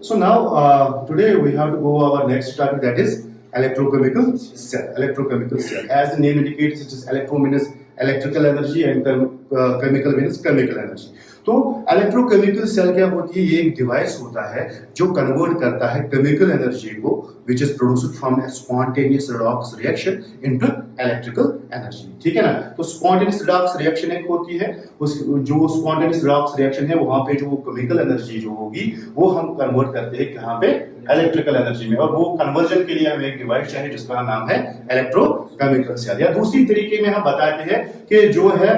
So now today we have to go our next topic, that is electrochemical cell. Electrochemical cell. As the name indicates, it is electro means electrical energy and chemical means chemical energy. तो electrochemical cell क्या होती है? ये एक device होता है जो convert करता है केमिकल एनर्जी को which is produced from A spontaneous redox reaction into electrical energy. ठीक है ना। तो स्पॉन्टेनियस रिडॉक्स रिएक्शन एक होती है, उस जो स्पॉन्टेनियस रिडॉक्स रिएक्शन है वहां पे जो केमिकल एनर्जी जो होगी वो हम कन्वर्ट करते हैं कहां पे? इलेक्ट्रिकल एनर्जी में। और वो कन्वर्जन के लिए हमें एक डिवाइस चाहिए जिसका नाम है इलेक्ट्रोकेमिकल सेल। या दूसरी तरीके में हम बताते हैं कि जो है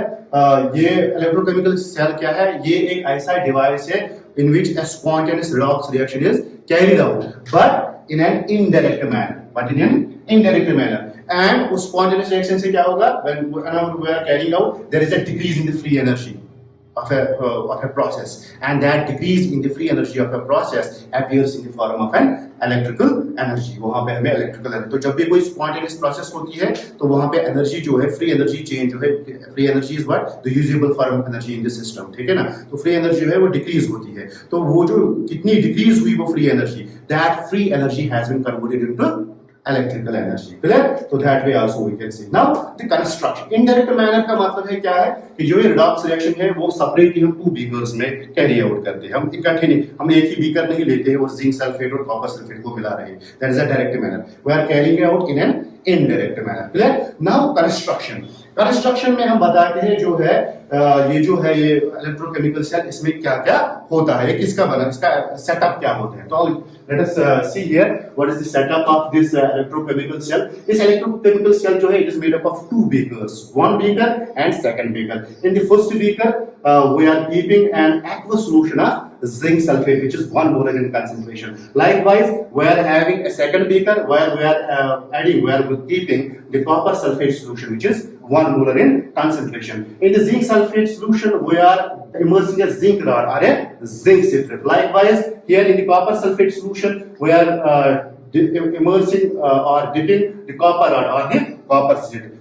ये इलेक्ट्रोकेमिकल सेल क्या है? ये एक ऐसा डिवाइस है इन विच a spontaneous redox reaction is carried out but in an indirect manner and उस spontaneous reaction से क्या होगा? when we are carrying out, there is a decrease in the free energy of a process, and that decrease in the free energy of a process appears in the form of an electrical energy. वहां पे हमें electrical energy, तो जब भी कोई spontaneous process होती है तो वहां पे energy जो है, free energy change जो है, free energy is what? The usable form of energy in the system. ठीक है ना। तो free energy जो है वो decrease होती है, तो वो जो कितनी decrease हुई वो free energy, that free energy has been converted into electrical energy. Clear? So that way also we can see. Now the construction. Indirect manner का मतलब है क्या है कि जो ये redox reaction है वो separately हम 2 beakers में carry out करते हैं। हम इकट्ठे नहीं, हम एक ही beaker नहीं लेते हैं और zinc sulfate और copper sulfate को मिला रहे हैं। That is a direct manner. We are carrying out in an indirect manner. Clear? Now construction. Construction में हम बताते हैं जो है ये जो है ये इलेक्ट्रोकेमिकल सेल, इसमें क्या क्या होता है, किसका बना, इसका सेटअप क्या होता है। तो let us see here what is the setup of this electrochemical cell. इस इलेक्ट्रोकेमिकल सेल जो है it is made up of 2 beakers, one beaker and second beaker. In the first beaker we are keeping an aqueous solution of zinc sulfate which is 1 molar in concentration. Likewise we are having a second beaker where we are keeping the copper sulfate solution which is 1 molar in concentration. In the zinc sulfate solution we are immersing a zinc rod or a zinc citrate. Likewise here in the copper sulfate solution we are immersing or dipping the copper rod or the copper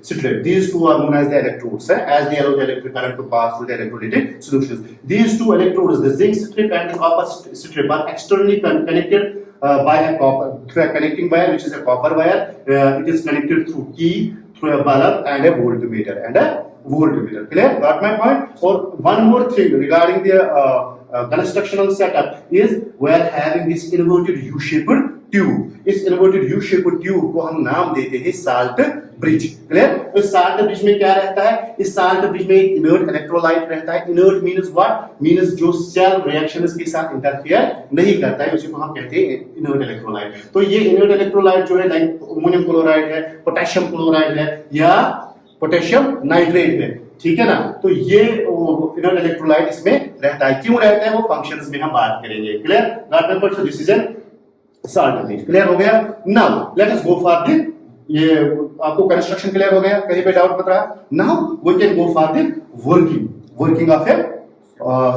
citrate. These two are known as the electrodes, as they allow the electric current to pass through the electrolytic solutions. These two electrodes, the zinc citrate and the copper citrate, are externally connected by a copper connecting wire which is a copper wire. It is connected through key, through a bulb and a voltmeter Clear? Got my point? Or one more thing regarding the constructional setup is we are having this inverted U-shaped tube. इस inverted U shaped tube को हम नाम देते हैं salt bridge. Clear? तो salt bridge में क्या रहता है? इस साल्ट ब्रिज में एक इनर्ट इलेक्ट्रोलाइट रहता है। Inert means what? मींस जो सेल रिएक्शंस के साथ इंटरफेयर नहीं करता है, उसी को हम कहते हैं इनर्ट इलेक्ट्रोलाइट। तो ये इनर्ट इलेक्ट्रोलाइट जो है लाइक अमोनियम क्लोराइड है, पोटेशियम क्लोराइड है या पोटेशियम नाइट्रेट है। ठीक है ना। तो ये इनर्ट इलेक्ट्रोलाइट इसमें रहता है। क्यों रहता है वो फंक्शंस में हम बात करेंगे। Clear? Got my point? So this is an salt bridge. Clear हो गया? Now let us go for the, ये आपको कंस्ट्रक्शन क्लियर हो गया? कहीं पे डाउट मत रहा? Now we can go for the working of a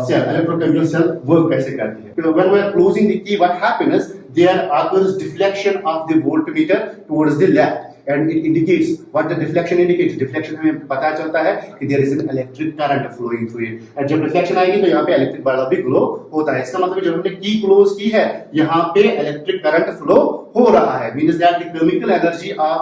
cell. Electrochemical cell work कैसे करती है? When we are closing the key, what happens, there occurs deflection of the voltmeter towards the left and it indicates what the deflection indicates. Deflection हमें पता चलता है कि there is an electric current flowing through it, and जब reflection आएगी तो यहाँ पे इलेक्ट्रिक बल्ब भी ग्लो होता है। इसका मतलब जब हमने की क्लोज की है यहाँ पे इलेक्ट्रिक करंट फ्लो हो रहा है, means that the chemical energy of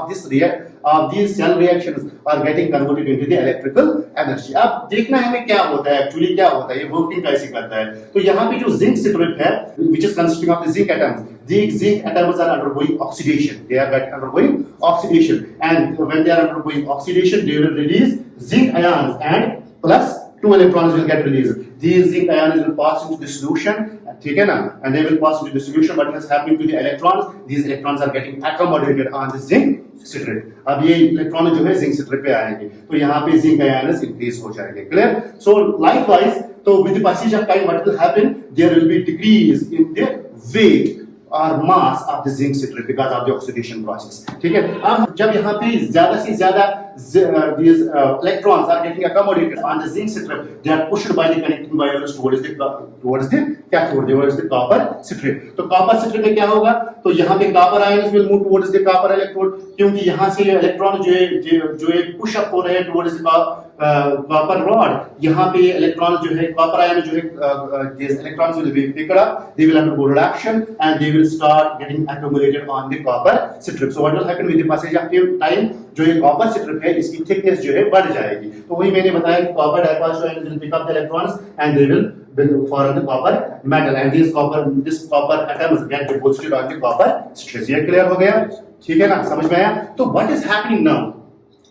these cell reactions are getting converted into the electrical energy. अब देखना है हमें क्या होता है, एक्चुअली क्या होता है, ये वर्किंग कैसे करता है। तो यहाँ पे जो जिंक सिट्रेट है which is consisting of the zinc atoms, these zinc atoms are undergoing oxidation. They are undergoing oxidation, and when they are undergoing oxidation they will release zinc ions and plus 2 electrons will get released. These zinc ions will pass into the solution, ठीक है ना, and they will pass into the solution. What is happening to the electrons? These electrons are getting accommodated on the zinc citrate. अब ये electron जो है zinc citrate पे आएंगे तो यहाँ पे जिंक आयंस इंक्रीज हो जाएंगे। क्लियर? सो लाइकवाइज, तो with the passage of time what will happen? There will be decrease in the weight or mass of the zinc citrate because of the oxidation process. ठीक है? अब जब यहाँ पे ज्यादा से ज्यादा these electrons are getting accommodated on the zinc citrate, they are pushed by the connecting wires towards the cathode, towards the copper citrate. तो copper citrate में क्या होगा? तो यहाँ पे copper ions will move towards the copper electrode, क्योंकि यहाँ से इलेक्ट्रॉन जो है पुश अप हो रहे हैं towards the कॉपर रॉड, यहाँ पे इलेक्ट्रॉन जो है कॉपर आयन जो है electrons will be picked up, they will undergo reduction and they will start getting accumulated on the copper strip. So what will happen with the passage of time, जो ये copper strip है इसकी thickness जो है बढ़ जाएगी। तो वही मैंने बताया कि copper diapause ion will pick up the electrons and they will form the copper metal and this copper atoms get deposited on the copper strip। ये क्लियर हो गया, ठीक है ना, समझ में आया? तो what is happening now?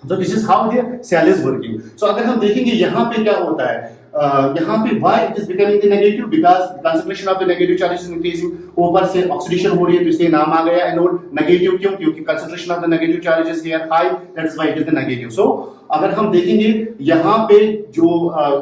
So this is how the cell is working. So अगर हम देखेंगे यहाँ पे क्या होता है, यहाँ पे why it is becoming the negative, because concentration of the negative charge is increasing, ऊपर से ऑक्सीडेशन हो रही है तो इसलिए नाम आ गया एनोड नेगेटिव। क्यों? क्योंकि concentration of the negative charge is here high, that is why it is the negative. So अगर हम देखेंगे यहाँ पे जो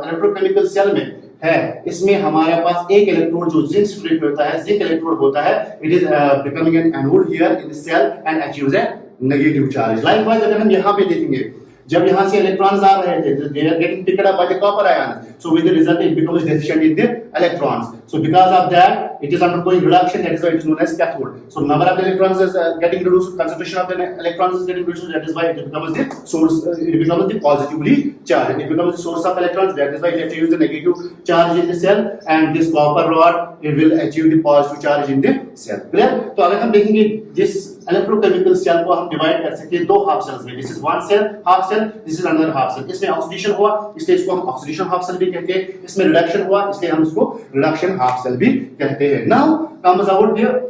इलेक्ट्रोकेमिकल सेल में है, इसमें हमारे पास एक इलेक्ट्रोड जो जिंक स्ट्रिप होता है, जिंक इलेक्ट्रोड होता है, it is becoming an anode here in the cell and achieves a negative charge. Likewise अगर हम यहाँ पे देखेंगे, जब यहाँ से इलेक्ट्रॉन्स आ रहे थे, they are getting picked up by the copper ions, so with the result it becomes deficient in the electrons. So because of that it is undergoing reduction, that is why it is known as cathode. So number of the electrons is getting reduced, concentration of the electrons is getting reduced, that is why it becomes the source, it becomes the positively charged, it becomes the source of electrons, that is why it achieves the negative charge in the cell and this copper rod it will achieve the positive charge in the cell। Clear? तो अगर हम देखेंगे जिस electrochemical cell को हम divide कर सकते हैं दो हाफ सेल्स में, this is one cell half cell, this is another half cell. इसमें ऑक्सीडेशन हुआ इसलिए इसको हम ऑक्सीडेशन हाफ सेल भी कहते हैं, इसमें रिडक्शन हुआ इसलिए हम इसको रिडक्शन हाफ सेल भी कहते हैं। Now comes about the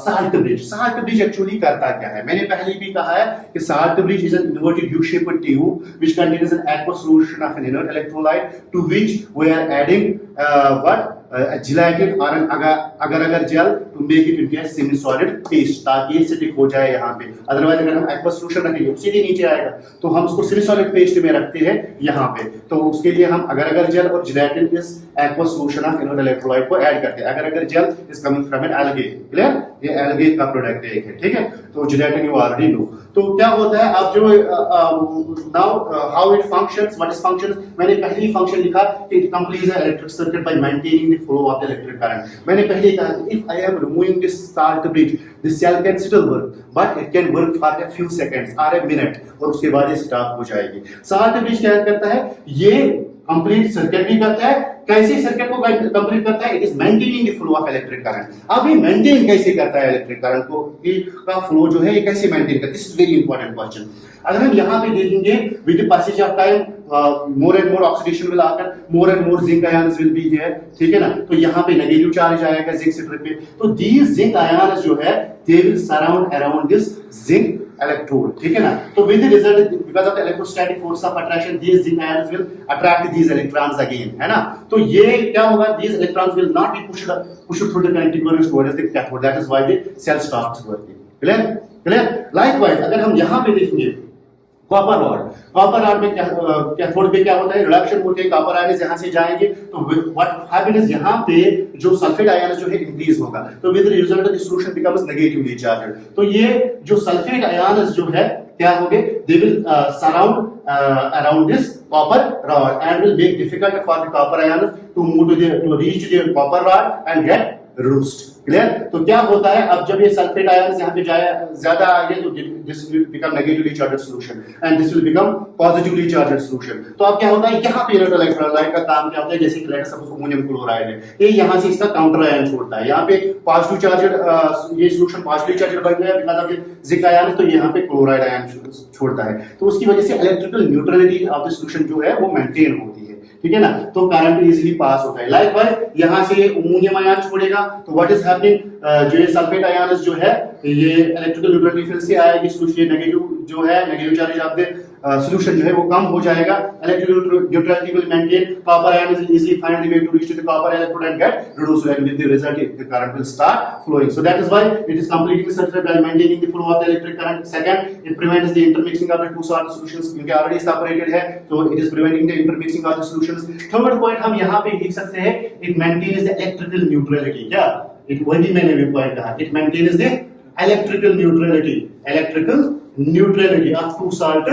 salt bridge. Salt bridge actually करता क्या है, मैंने पहले भी कहा है कि salt bridge is an inverted U shaped tube which contains an aqueous solution of an inert electrolyte to which we are adding gelatin or an agar gel to make it into a semi solid paste, ताकि ये stick हो जाए यहाँ पे। Otherwise अगर हम aqueous solution रखेंगे सीधे नीचे आएगा, तो हम उसको semi solid paste में रखते हैं यहाँ पे, तो उसके लिए हम agar gel और gelatin इस aqueous solution of inert electrolyte को ऐड करते हैं। agar gel is coming from an algae, clear? ये algae का प्रोडक्ट है, ठीक है? तो gelatin you already know। तो क्या होता है अब जो now how it functions, what is functions, मैंने पहले ही फंक्शन लिखा कि it completes the electric circuit by maintaining the flow of the electric current। मैंने पहले ही कहा if I am removing this salt bridge the cell can still work but it can work for a few seconds or a minute और उसके बाद ये stop हो जाएगी। salt bridge क्या करता है, ये कंप्लीट सर्किट भी करता है। कैसे सर्किट को कंप्लीट करता है, it is maintaining the flow of electric current. अब ये मेंटेन कैसे करता है इलेक्ट्रिक करंट को, का फ्लो जो है ये कैसे मेंटेन करता है, this is very important question. अगर हम यहाँ पे देखेंगे with the passage of time more and more oxidation will occur, more and more zinc ions will be here, ठीक है ना? तो यहाँ पे नेगेटिव चार्ज आएगा जिंक स्ट्रिप पे, तो दीस जिंक आयंस जो है they will surround around this zinc electrode, ठीक है ना? तो with the result because of the electrostatic force of attraction these zinc ions will attract these electrons again, है ना? तो ये क्या होगा, these electrons will not be pushed through the contiguous towards the cathode, that is why the cell stops working। clear? Likewise अगर हम यहाँ पे देखेंगे कॉपर रॉड में कैथोड पे क्या होता है, रिडक्शन होती है, कॉपर आयन यहां से जाएंगे तो व्हाट हैपेंस, यहां पे जो सल्फेट आयन जो है इंक्रीज होगा, तो with the result the solution becomes negatively charged. तो ये जो सल्फेट आयन जो है क्या होंगे, they will surround around this copper rod and will make difficult for the copper ion to move to reach the copper rod and get reduced। Clear? तो क्या होता है, अब जब ये सल्फेट आयंस यहाँ पे ज्यादा आएंगे तो this will become negatively charged solution and this will become positively charged solution. तो अब क्या होता है, यहाँ पे इलेक्ट्रोलाइट का काम क्या होता है, जैसे कि लेट सपोज अमोनियम क्लोराइड है, ये यहाँ से इसका काउंटर आयन छोड़ता है, यहाँ पे पॉजिटिव चार्ज्ड ये सॉल्यूशन पॉजिटिवली चार्ज्ड बन गया बिकॉज़ ऑफ जिंक आयन, तो यहाँ पे क्लोराइड आयन छोड़ता है, तो उसकी वजह से electrical neutrality of the solution जो है वो मेंटेन होती है, ठीक है ना? तो करंट इजीली पास होता है। लाइकवाइज यहाँ से ये अमोनियम आयन छोड़ेगा तो व्हाट इज हैपनिंग, जो ये सल्फेट आयन जो है ये इलेक्ट्रिकल न्यूट्रलिटी फील्ड से आएगी, सॉल्यूशन नेगेटिव जो है negative charge of the solution जो है वो कम हो जाएगा, electrical neutrality will maintain, copper ion is easily find the way to reach the copper electrode and get reduced and with the result the current will start flowing। So that is why it is completing the circuit by maintaining the flow of the electric current। Second, it prevents the intermixing of the two salt solutions क्योंकि already separated है, so it is preventing the intermixing of the solutions। Third point हम यहाँ पे लिख सकते हैं, it maintains the electrical neutrality। क्या वही मैंने भी पॉइंट कहा, it maintains the electrical neutrality of two salt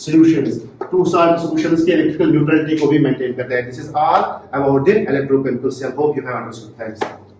solutions। two salt solutions के electrical neutrality को भी maintain करता है। This is all about the electrochemical cell। Hope you have understood। Thanks।